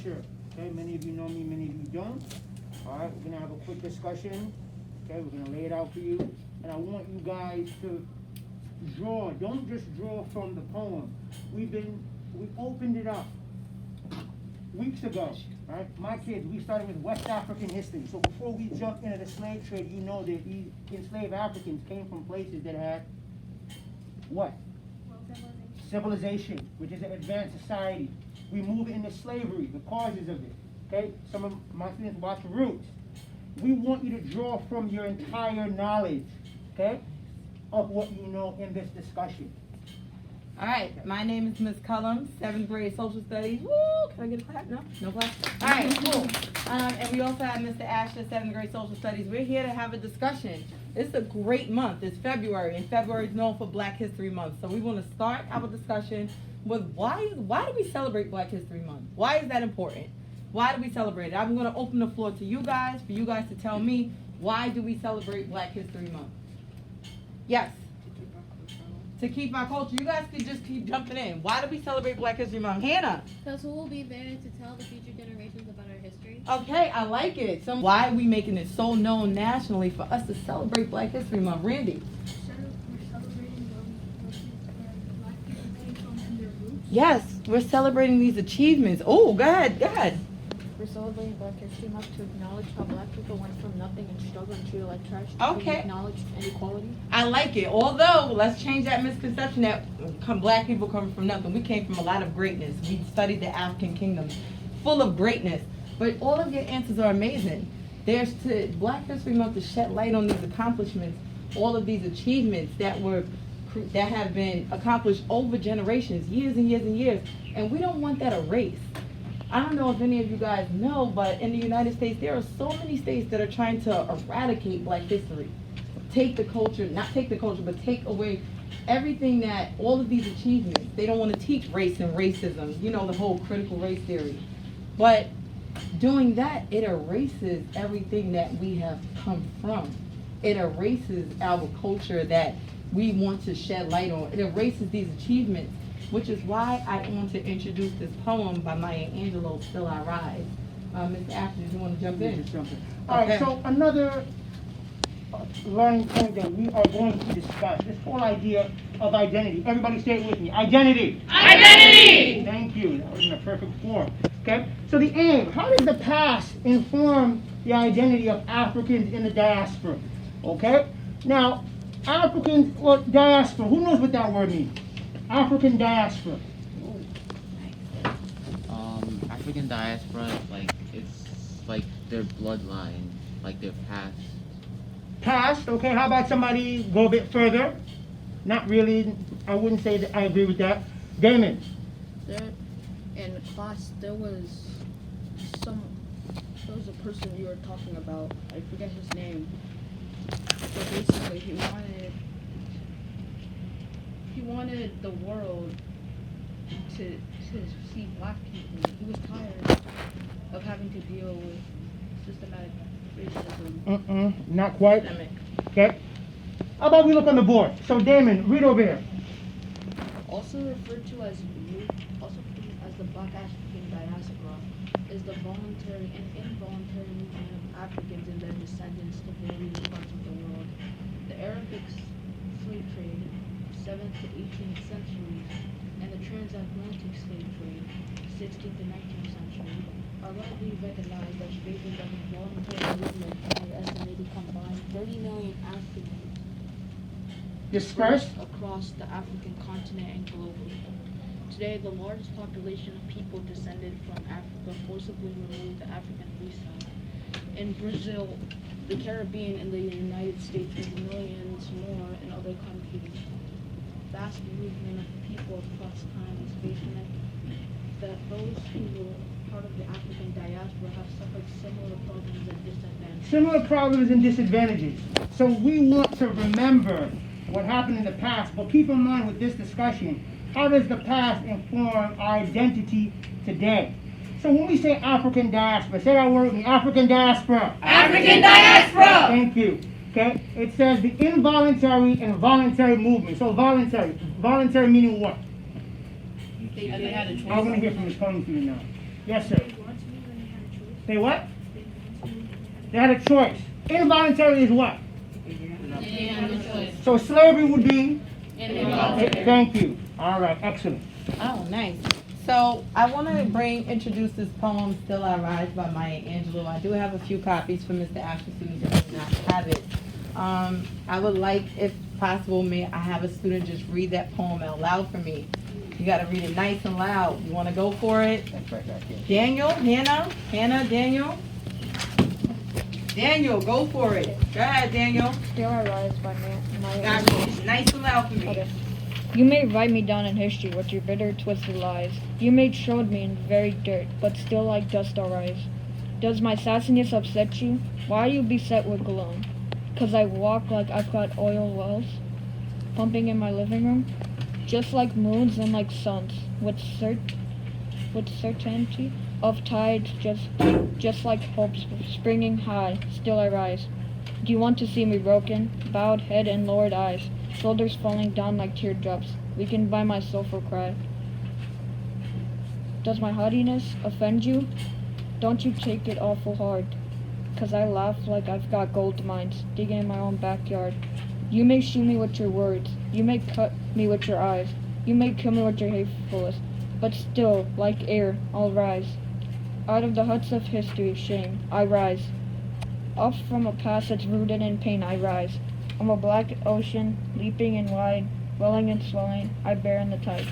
sure. Okay, many of you know me, many of you don't. All right, we're gonna have a quick discussion. Okay, we're gonna lay it out for you, and I want you guys to draw. Don't just draw from the poem. We opened it up weeks ago. Right, my kids, we started with West African history. So before we jump into the slave trade, you know that these enslaved Africans came from places that had what? Civilization, which is an advanced society. We move into slavery, the causes of it. Okay, some of my students watch Roots. We want you to draw from your entire knowledge, okay, of what you know in this discussion. All right, my name is Ms. Cullum, 7th grade social studies. Woo! Can I get a clap? No? No clap? All right, cool. And we also have Mr. Asher, 7th grade social studies. We're here to have a discussion. It's a great month. It's February, and February is known for Black History Month. So we want to start our discussion with why do we celebrate Black History Month? Why is that important? Why do we celebrate it? I'm going to open the floor to you guys, for you guys to tell me, why do we celebrate Black History Month? Yes. To keep our culture. You guys can just keep jumping in. Why do we celebrate Black History Month? Hannah. Because who will be there to tell the future generations about our history? Okay, I like it. So why are we making it so known nationally for us to celebrate Black History Month? Randy. We're celebrating Black people came from and their roots. Yes, we're celebrating these achievements. Oh, go ahead, go ahead. We're celebrating Black History Month to acknowledge how Black people went from nothing and struggle and treated like trash to Okay. acknowledge inequality. I like it. Although, let's change that misconception that Black people come from nothing. We came from a lot of greatness. We studied the African kingdoms, full of greatness. But all of your answers are amazing. There's to Black History Month to shed light on these accomplishments, all of these achievements that have been accomplished over generations, years and years and years, and we don't want that erased. I don't know if any of you guys know, but in the United States, there are so many states that are trying to eradicate Black history. Take the culture, not take the culture, but take away everything that, all of these achievements. They don't want to teach race and racism, you know, the whole critical race theory. But doing that, it erases everything that we have come from. It erases our culture that we want to shed light on. It erases these achievements, which is why I want to introduce this poem by Maya Angelou, Still I Rise. Mr. Ashley, do you want to jump in? All right, so another learning point that we are going to discuss, this whole idea of identity. Everybody say it with me. Identity. Identity! Thank you. That was in a perfect form. Okay? So the aim, how does the past inform the identity of Africans in the diaspora? Okay? Now, Africans, or diaspora, who knows what that word means? African diaspora. African diaspora, like, it's like their bloodline, like their past. Past, okay, how about somebody go a bit further? Not really, I wouldn't say that I agree with that. Damon. There, in class, there was a person you were talking about, I forget his name, but basically he wanted the world to see Black people. He was tired of having to deal with systematic racism. Not quite. Okay. How about we look on the board? So Damon, read over here. Also referred to as the Black African diaspora is the voluntary and involuntary movement of Africans and their descendants to various parts of the world. The Arabic slave trade, 7th to 18th centuries, and the transatlantic slave trade, 16th to 19th century, are widely recognized as phases of a voluntary movement and are estimated combined 30 million Africans Dispersed. across the African continent and globally. Today, the largest population of people descended from Africa forcibly removed the African freestyle. In Brazil, the Caribbean, and the United States, and millions more in other countries. Vast movement of people across time and space meant that those who were part of the African diaspora have suffered similar problems and disadvantages. Similar problems and disadvantages. So we want to remember what happened in the past, but keep in mind with this discussion, how does the past inform our identity today? So when we say African diaspora, say that word with me, African diaspora. African diaspora! Thank you. Okay? It says the involuntary and voluntary movement. So voluntary. Voluntary meaning what? They had a choice. I want to hear from Ms. Coney for you now. Yes, sir. Say what? They had a choice. Involuntary is what? So slavery would be? Thank you. All right, excellent. Oh, nice. So I want to introduce this poem, Still I Rise by Maya Angelou. I do have a few copies for Mr. Ashley students that do not have it. I would like, if possible, may I have a student just read that poem out loud for me. You got to read it nice and loud. You want to go for it? Daniel, Hannah, Daniel. Daniel, go for it. Go ahead, Daniel. Still I rise by my Got it. Nice and loud for me. Okay. You may write me down in history with your bitter, twisted lies. You may showed me in the very dirt, but still like dust I'll rise. Does my sassiness upset you? Why you beset with gloom? 'Cause I walk like I've got oil wells pumping in my living room? Just like moons and like suns, with certainty of tides, just like hopes springing high, still I rise. Do you want to see me broken, bowed head and lowered eyes, shoulders falling down like teardrops, weakened by my soulful cry? Does my haughtiness offend you? Don't you take it awful hard, 'cause I laugh like I've got gold mines, digging in my own backyard. You may shoot me with your words, you may cut me with your eyes, you may kill me with your hatefulness, but still, like air, I'll rise. Out of the huts of history, shame, I rise. Up from a past that's rooted in pain, I rise. I'm a black ocean, leaping and wide, welling and swelling, I bear in the tide.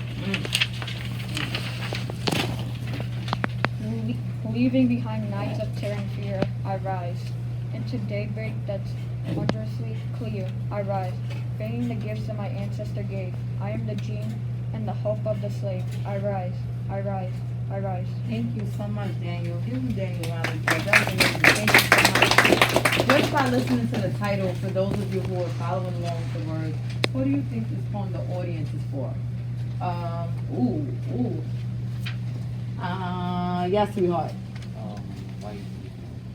Leaving behind nights of terror and fear, I rise. Into daybreak that's wondrously clear, I rise. Bringing the gifts that my ancestor gave. I am the gene and the hope of the slave. I rise, I rise, I rise. Thank you so much, Daniel. Give me Daniel a round of applause. That was amazing. Thank you so much. Just by listening to the title, for those of you who are following along with the words, what do you think this poem, the audience, is for? Yes, sweetheart. White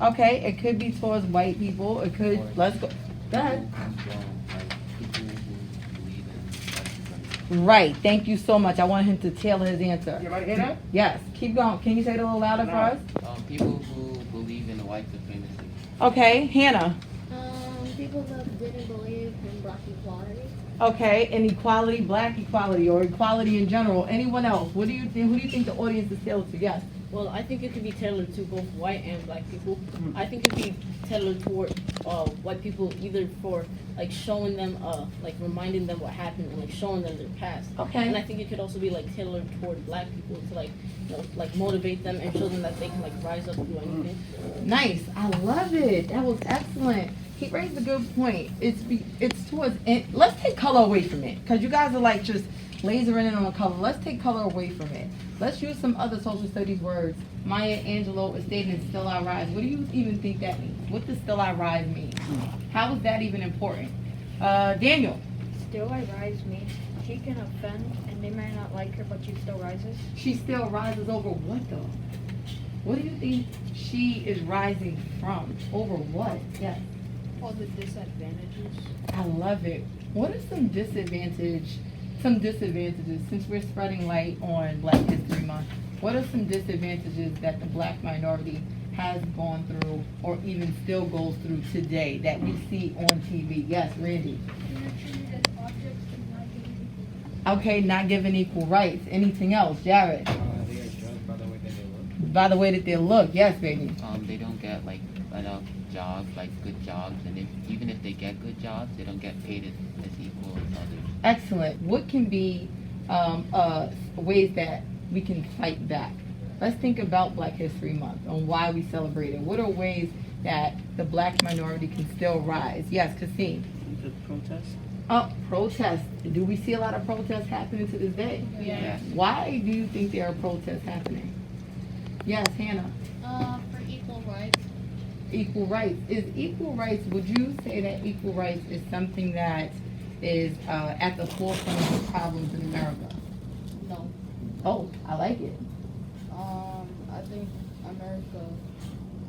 Okay, it could be towards white people. It could, let's go. Go ahead. people who believe in life. Right, thank you so much. I want him to tailor his answer. You ready to hear that? Yes, keep going. Can you say it a little louder for us? People who believe in white supremacy. Okay, Hannah. People that didn't believe in black equality. Okay, and equality, black equality, or equality in general. Anyone else? What do you think? Who do you think the audience is tailored to? Yes. Well, I think it could be tailored to both white and black people. I think it could be tailored toward white people, either for like showing them, like reminding them what happened and like showing them their past. Okay. And I think it could also be like tailored toward black people to like, you know, like motivate them and show them that they can like rise up through anything. Nice. I love it. That was excellent. He raised a good point. It's towards. Let's take color away from it, because you guys are like just lasering in on color. Let's take color away from it. Let's use some other social studies words. Maya Angelou is stating "Still I Rise." What do you even think that means? What does "Still I Rise" mean? How is that even important? Daniel. Still I rise means she can offend and they may not like her, but she still rises. She still rises over what though? What do you think she is rising from? Over what? Yes. All the disadvantages. I love it. What are some disadvantages, since we're spreading light on Black History Month? What are some disadvantages that the black minority has gone through or even still goes through today that we see on TV? Yes, Randy. They're treated as objects and not given equal. Okay, not given equal rights. Anything else? Jared. They are judged by the way that they look. By the way that they look. Yes, baby. They don't get like enough jobs, like good jobs, and even if they get good jobs, they don't get paid as equal as others. Excellent. What can be ways that we can fight back? Let's think about Black History Month and why we celebrate it. What are ways that the black minority can still rise? Yes, Cassine. The protest? Oh, protests. Do we see a lot of protests happening to this day? Yes. Why do you think there are protests happening? Yes, Hannah. For equal rights. Equal rights. Is equal rights, would you say that equal rights is something that is at the forefront of the problems in America? No. Oh, I like it. I think America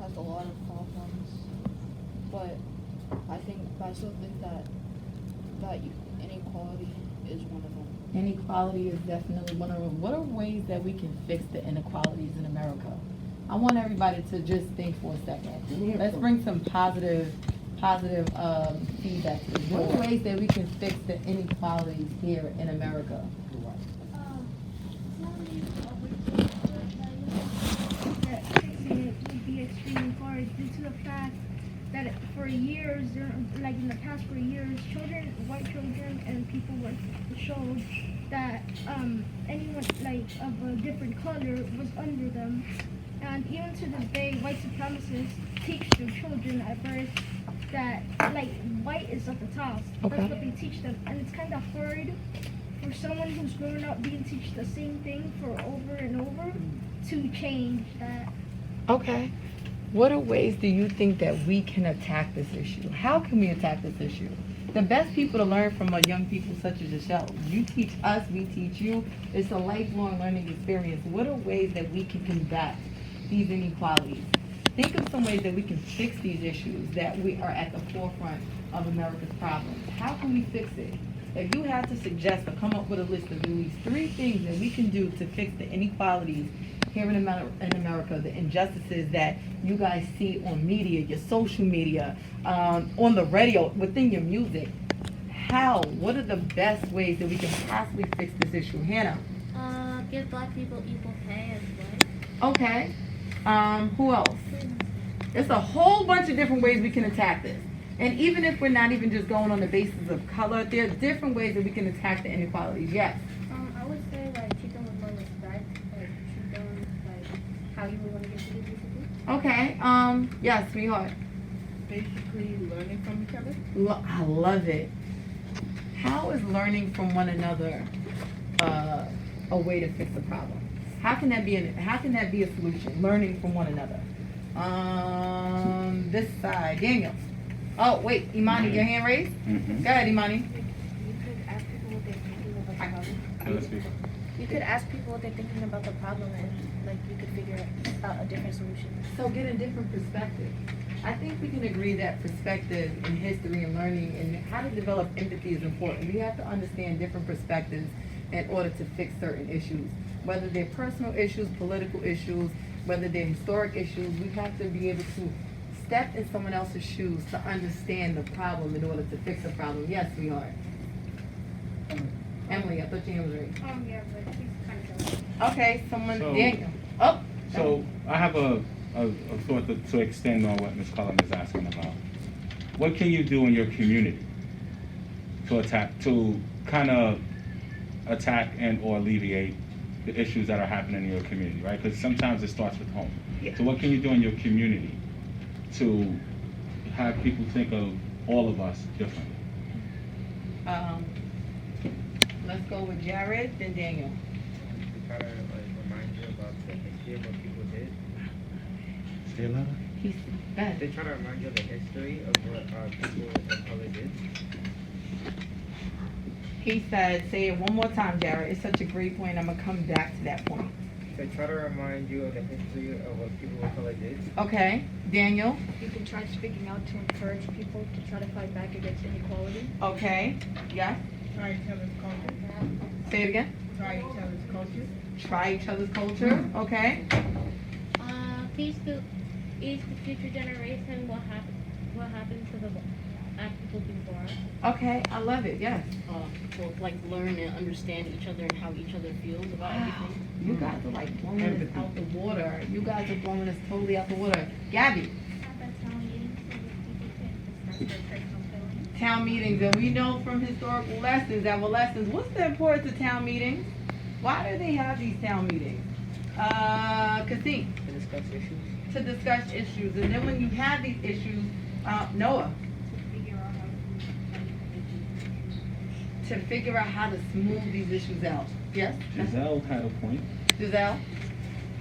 has a lot of problems, but I still think that inequality is one of them. Inequality is definitely one of them. What are ways that we can fix the inequalities in America? I want everybody to just think for a second. Let's bring some positive feedback to this. What are ways that we can fix the inequalities here in America? That fixing it would be extremely hard due to the fact that for years, like in the past 4 years, children, white children, and people were showed that anyone like of a different color was under them, and even to this day, white supremacists teach their children at birth that like white is at the top. Okay. That's what they teach them, and it's kind of hard for someone who's grown up being taught the same thing for over and over to change that. Okay. What are ways do you think that we can attack this issue? How can we attack this issue? The best people to learn from are young people such as yourself. You teach us, we teach you. It's a lifelong learning experience. What are ways that we can combat these inequalities? Think of some ways that we can fix these issues that we are at the forefront of America's problems. How can we fix it? If you had to suggest or come up with a list of at least 3 things that we can do to fix the inequalities here in America, the injustices that you guys see on media, your social media, on the radio, within your music, what are the best ways that we can possibly fix this issue? Hannah? Give black people equal pay as well. Okay. Who else? There's a whole bunch of different ways we can attack this. And even if we're not even just going on the basis of color, there are different ways that we can attack the inequalities. Yes. I would say like treat them with more respect, like treat them like how you would want to get treated basically. Okay. Yes, sweetheart. Basically, learning from each other. I love it. How is learning from one another a way to fix a problem? How can that be a solution? Learning from one another. This side, Daniel. Oh wait, Imani, your hand raised? Mm-hmm. Go ahead, Imani. You could ask people what they're thinking about the problem. You could ask people what they're thinking about the problem, and like you could figure out a different solution. So get a different perspective. I think we can agree that perspective in history and learning and how to develop empathy is important. We have to understand different perspectives in order to fix certain issues. Whether they're personal issues, political issues, whether they're historic issues, we have to be able to step in someone else's shoes to understand the problem in order to fix a problem. Yes, we are. Emily, I thought your hand was raised. Yeah, but he's kind of. Okay, someone, So- Daniel. Oh. So I have a thought to extend on what Ms. Cullen is asking about. What can you do in your community to kind of attack and or alleviate the issues that are happening in your community, right? Because sometimes it starts with home. Yeah. So what can you do in your community to have people think of all of us differently? Let's go with Jared, then Daniel. To try to remind you about the history of what people did. Say it louder. He's bad. They try to remind you of the history of what people of color did. He said, say it one more time, Jared. It's such a great point. I'm gonna come back to that point. They try to remind you of the history of what people of color did. Okay, Daniel. You can try speaking out to encourage people to try to fight back against inequality. Okay, yeah. Try each other's culture. Say it again. Try each other's culture. Try each other's culture. Okay. Please to each future generation what happened to the black people before us. Okay, I love it. Yes. So like learn and understand each other and how each other feels about everything. You guys are like blowing this out the water. You guys are blowing this totally out the water. Gabby. Town meetings, and we know from historical lessons, what's the importance of town meetings? Why do they have these town meetings? Kasim, To discuss issues. to discuss issues, and then when you have these issues, Noah, to figure out how to smooth these issues out. Yes? Giselle had a point. Giselle?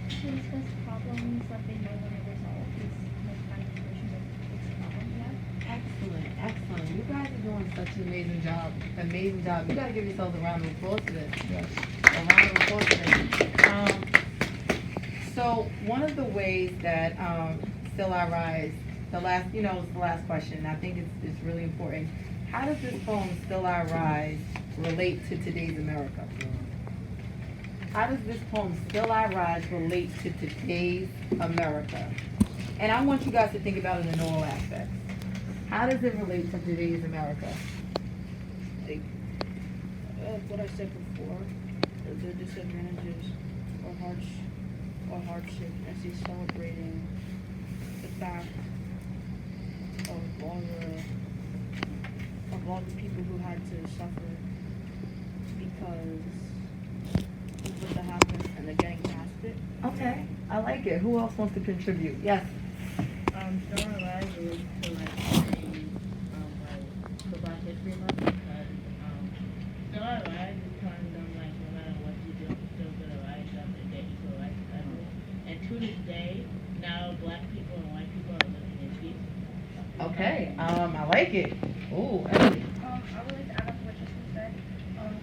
To discuss problems that they know when they resolve is most kind of solution to fix a problem, yeah. Excellent, excellent. You guys are doing such an amazing job. Amazing job. You gotta give yourselves a round of applause for this. Yes. A round of applause for this. So one of the ways that Still I Rise, the last question. I think it's really important. How does this poem Still I Rise relate to today's America? How does this poem, Still I Rise, relate to today's America? And I want you guys to think about it in all aspects. How does it relate to today's America? Like what I said before, the disadvantages or hardship, as he's celebrating the fact of all the people who had to suffer because of what that happened and they're getting past it. Okay, I like it. Who else wants to contribute? Yes. Still alive is to like the Black History Month because still alive is telling them like no matter what you do, you're still gonna rise up and get equal rights to everyone. And to this day, now black people and white people are living in peace. Okay, I like it. Ooh, Emily. I would like to add on to what Tristan said.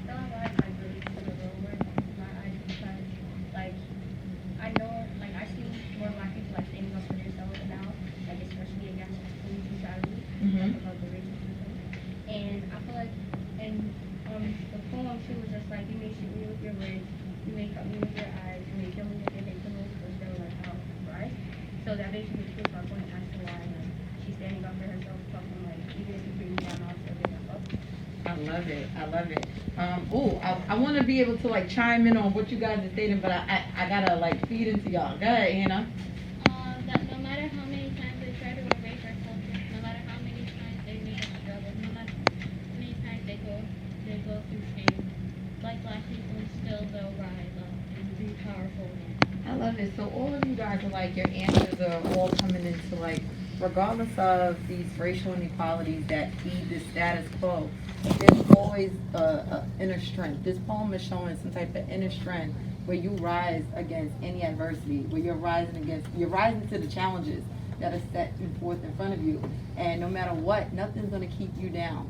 Still alive, I really to the real word in my eyes because, like, I know, like, I see more black people like standing up for themselves now, like, especially against police brutality, like, about the racism system. And I feel like, and the poem too was just like, you may shoot me with your words, you may cut me with your eyes, you may kill me with your hatefulness, but still like how, right? So that basically proves our point as to why like, she's standing up for herself, talking like, even if you bring me down, I'll still bring her up. I love it. I love it. I want to be able to like chime in on what you guys are stating, but I gotta like feed into y'all. Go ahead, Hannah. That no matter how many times they try to erase our culture, no matter how many times they make us struggle, no matter how many times they go through shame, like black people still they'll rise up and be powerful again. I love it. So all of you guys are like, your answers are all coming into like, regardless of these racial inequalities that feed the status quo, there's always a inner strength. This poem is showing some type of inner strength where you rise against any adversity, where you're rising to the challenges that are set forth in front of you. And no matter what, nothing's gonna keep you down.